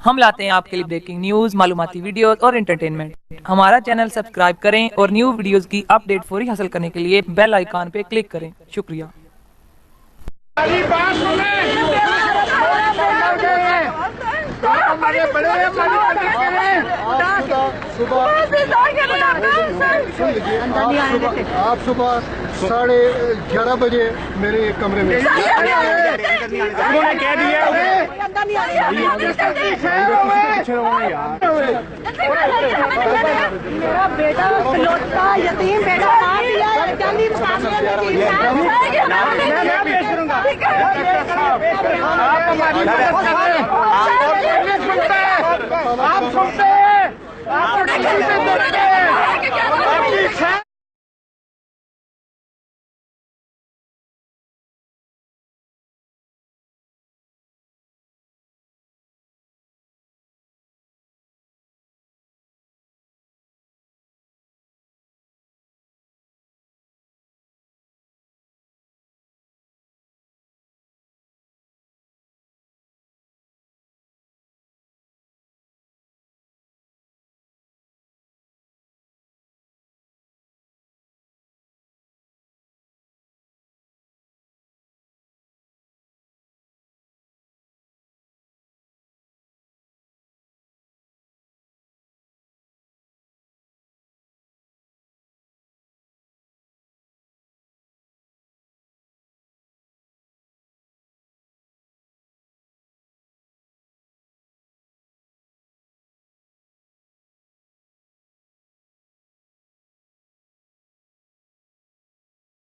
हम लाते हैं आपके लिए ब्रेकिंग न्यूज, मालूमाती वीडियोस और एंटरटेनमेंट। हमारा चैनल सब्सक्राइब करें और न्यू वीडियोस की अपडेट फौरी हासिल करने के लिए बेल आइकॉन पे क्लिक करें। शुक्रिया। आप सुबह 11:30 बजे मेरे कमरे में उन्होंने कह दिया मेरा बेटा लौटता यतीम बेटा मार दिया चांदी मैं पेश करूंगा।